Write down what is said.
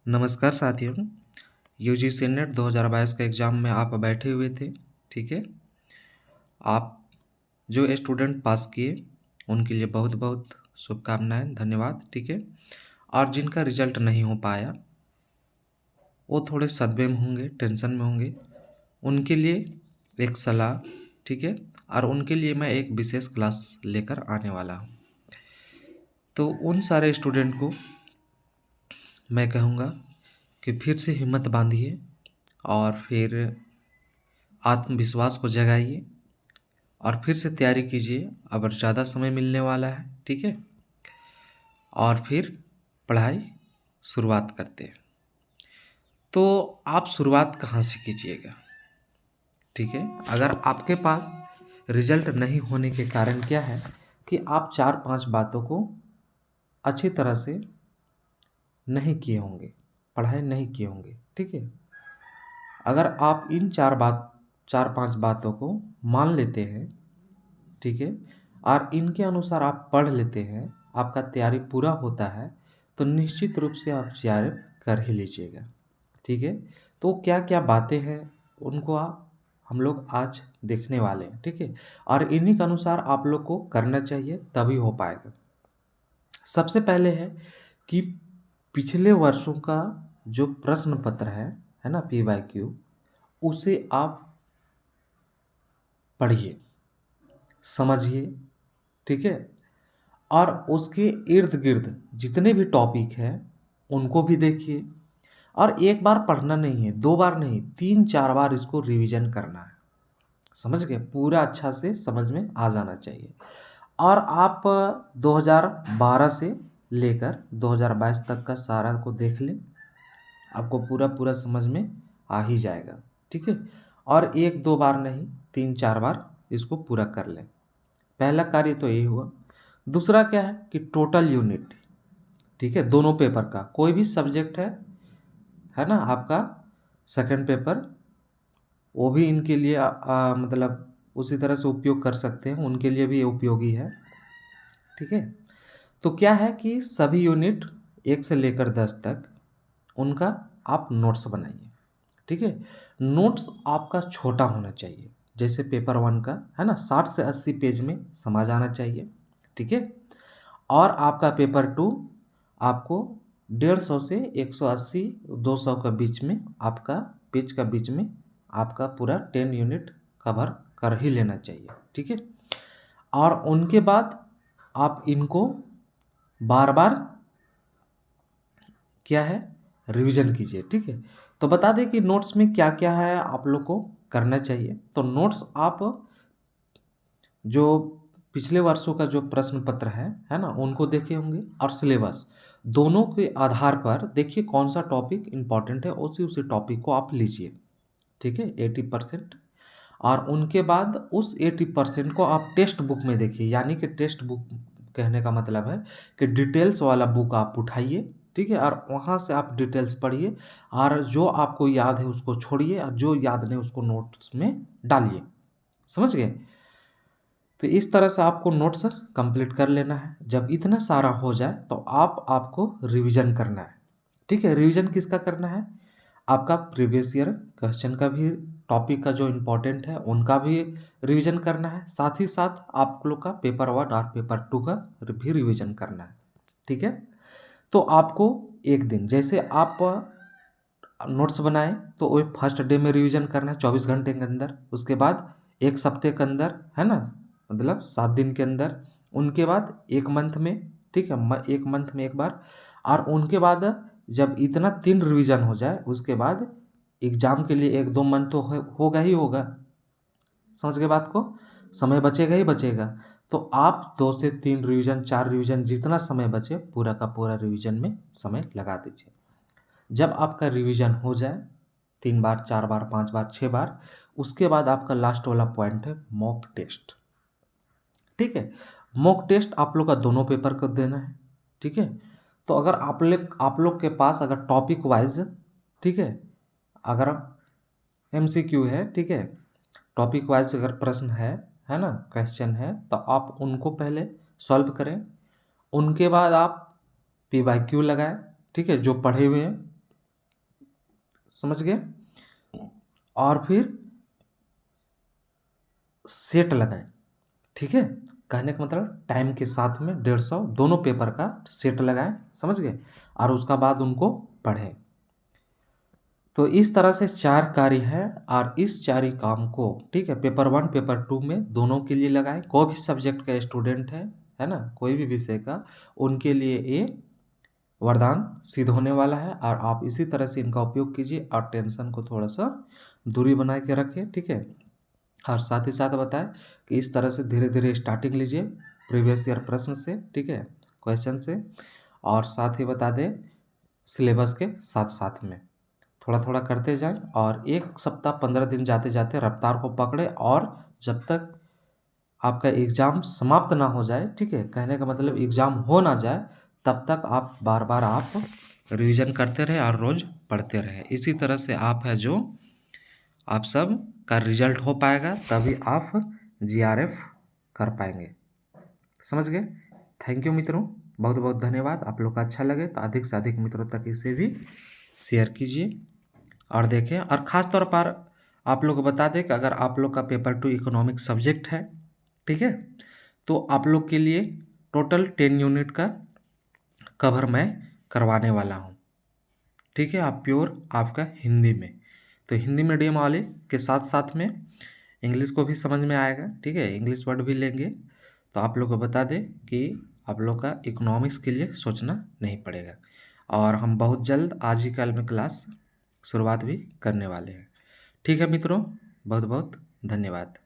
नमस्कार साथियों, UGC net 2022 का एग्ज़ाम में आप बैठे हुए थे, ठीक है? आप जो स्टूडेंट पास किए, उनके लिए बहुत-बहुत शुभकामनाएँ, धन्यवाद, ठीक है? और जिनका रिज़ल्ट नहीं हो पाया, वो थोड़े सदमे में होंगे, टेंशन में होंगे, उनके लिए एक सलाह, ठीक है? और उनके लिए मैं एक विशेष क्लास लेकर आने वाला हूँ। तो उन सारे स्टूडेंट को मैं कहूँगा कि फिर से हिम्मत बाँधिए और फिर आत्मविश्वास को जगाइए और फिर से तैयारी कीजिए। अब ज़्यादा समय मिलने वाला है, ठीक है? और फिर पढ़ाई शुरुआत करते हैं। तो आप शुरुआत कहाँ से कीजिएगा, ठीक है? अगर आपके पास रिजल्ट नहीं होने के कारण क्या है कि आप 4-5 बातों को अच्छी तरह से नहीं किए होंगे, पढ़ाई नहीं किए होंगे, ठीक है? अगर आप इन 4-5 बातों को मान लेते हैं, ठीक है? और इनके अनुसार आप पढ़ लेते हैं, आपका तैयारी पूरा होता है, तो निश्चित रूप से आप तैयारी कर ही लीजिएगा, ठीक है? तो क्या-क्या बातें हैं, उनको हम लोग आज देखने वाले हैं, ठीक है? और इन्हीं के अनुसार आप लोग को करना चाहिए, तभी हो पाएगा। सबसे पहले है कि पिछले वर्षों का जो प्रश्न पत्र है ना? पीवाईक्यू, उसे आप पढ़िए, समझिए, ठीक है? और उसके इर्द-गिर्द जितने भी टॉपिक हैं, उनको भी देखिए और एक बार पढ़ना नहीं है, 2 बार नहीं, 3-4 बार इसको रिवीजन करना है। समझ गए? पूरा अच्छा से समझ में आ जाना चाहिए। और आप 2012 से लेकर 2022 तक का सारा को देख लें, आपको पूरा-पूरा समझ में आ ही जाएगा, ठीक है? और 1-2 बार नहीं, 3-4 बार इसको पूरा कर लें। पहला कार्य तो यही हुआ। दूसरा क्या है कि टोटल यूनिट, ठीक है? दोनों पेपर का, कोई भी सब्जेक्ट है ना आपका सेकंड पेपर, वो भी इनके लिए मतलब उसी तरह से उपयोग कर सकते हैं, उनके लिए भी ये उपयोगी है, ठीक है? तो क्या है कि सभी यूनिट 1 से लेकर 10 तक उनका आप नोट्स बनाइए, ठीक है? नोट्स आपका छोटा होना चाहिए, जैसे पेपर 1 का, है ना? 60 से 80 पेज में समा जाना चाहिए, ठीक है? और आपका पेपर 2 आपको 150 से 180, 200 के बीच में आपका पेज का बीच में आपका पूरा 10 यूनिट कवर कर ही लेना चाहिए, ठीक है? और उनके बाद आप इनको बार-बार क्या है रिवीजन कीजिए, ठीक है? तो बता दें कि नोट्स में क्या-क्या है आप लोग को करना चाहिए। तो नोट्स आप जो पिछले वर्षों का जो प्रश्न पत्र है ना? उनको देखे होंगे और सिलेबस, दोनों के आधार पर देखिए कौन-सा टॉपिक इम्पोर्टेंट है, उसी-उसी टॉपिक को आप लीजिए, ठीक है? 80% और उनके बाद उस 80% को आप टेक्स्ट बुक में देखिए, यानी कि टेक्स्ट बुक कहने का मतलब है कि डिटेल्स वाला बुक आप उठाइए, ठीक है? और वहाँ से आप डिटेल्स पढ़िए और जो आपको याद है उसको छोड़िए और जो याद नहीं उसको नोट्स में डालिए। समझ गए? तो इस तरह से आपको नोट्स कंप्लीट कर लेना है। जब इतना सारा हो जाए तो आपको रिवीजन करना है, ठीक है? रिवीजन किसका करना है? आपका प्रीवियस ईयर क्वेश्चन का भी, टॉपिक का जो इम्पोर्टेंट है उनका भी रिवीजन करना है, साथ ही साथ आप लोग का पेपर 1 और पेपर 2 का भी रिवीजन करना है, ठीक है? तो आपको एक दिन, जैसे आप नोट्स बनाएं तो वो फर्स्ट डे में रिवीजन करना है 24 घंटे के अंदर, उसके बाद 1 सप्ते के अंदर, है ना? मतलब 7 दिन के अंदर, उनके बाद 1 मंथ में, ठीक है? 1 मंथ में 1 बार और उनके बाद जब इतना 3 रिवीजन हो जाए उसके बाद एग्ज़ाम के लिए 1-2 मंथ तो होगा ही होगा। समझ गए बात को? समय बचेगा ही बचेगा। तो आप 2 से 3 रिवीजन, 4 रिवीजन, जितना समय बचे पूरा का पूरा रिवीजन में समय लगा दीजिए। जब आपका रिवीजन हो जाए 3 बार, 4 बार, 5 बार, 6 बार, उसके बाद आपका लास्ट वाला पॉइंट है मॉक टेस्ट, ठीक है? मॉक टेस्ट आप लोग का दोनों पेपर को देना है, ठीक है? तो अगर आप लोग के पास अगर टॉपिक वाइज़, ठीक है? अगर एमसीक्यू है, ठीक है? टॉपिक वाइज़ अगर प्रश्न है ना? क्वेश्चन है, तो आप उनको पहले सॉल्व करें। उनके बाद आप पीवाईक्यू लगाएँ, ठीक है? जो पढ़े हुए हैं। समझ गए। और फिर सेट लगाएं, ठीक है। कहने का मतलब टाइम के साथ में 150 दोनों पेपर का सेट लगाएं, समझ गए, और उसका बाद उनको पढ़ें। तो इस तरह से 4 कार्य है, और इस 4 ही काम को, ठीक है, पेपर 1 पेपर 2 में दोनों के लिए लगाएं। कोई भी सब्जेक्ट का स्टूडेंट है ना, कोई भी विषय का, उनके लिए ये वरदान सिद्ध होने वाला है। और आप इसी तरह से इनका उपयोग कीजिए और टेंशन को थोड़ा सा दूरी बना के रखें, ठीक है। और साथ ही साथ बताएं कि इस तरह से धीरे धीरे स्टार्टिंग लीजिए प्रीवियस ईयर प्रश्न से, ठीक है, क्वेश्चन से। और साथ ही बता दें सिलेबस के साथ साथ में थोड़ा थोड़ा करते जाएं, और 1 सप्ताह 15 दिन जाते जाते रफ्तार को पकड़े, और जब तक आपका एग्ज़ाम समाप्त ना हो जाए, ठीक है, कहने का मतलब एग्ज़ाम हो ना जाए, तब तक आप बार बार आप रिवीजन करते रहे और रोज़ पढ़ते रहे। इसी तरह से आप है जो आप सब का रिजल्ट हो पाएगा, तभी आप जीआरएफ कर पाएंगे। समझ गए। थैंक यू मित्रों, बहुत बहुत धन्यवाद। आप लोग का अच्छा लगे तो अधिक से अधिक मित्रों तक इसे भी शेयर कीजिए और देखें। और ख़ास तौर पर आप लोग को बता दें कि अगर आप लोग का पेपर 2 इकोनॉमिक सब्जेक्ट है, ठीक है, तो आप लोग के लिए टोटल 10 यूनिट का कवर मैं करवाने वाला हूँ, ठीक है। आप प्योर आपका हिंदी में, तो हिंदी मीडियम वाले के साथ साथ में इंग्लिश को भी समझ में आएगा, ठीक है, इंग्लिश वर्ड भी लेंगे। तो आप लोग को बता दें कि आप लोग का इकोनॉमिक्स के लिए सोचना नहीं पड़ेगा। और हम बहुत जल्द आज ही कल में क्लास शुरुआत भी करने वाले हैं, ठीक है मित्रों। बहुत बहुत धन्यवाद।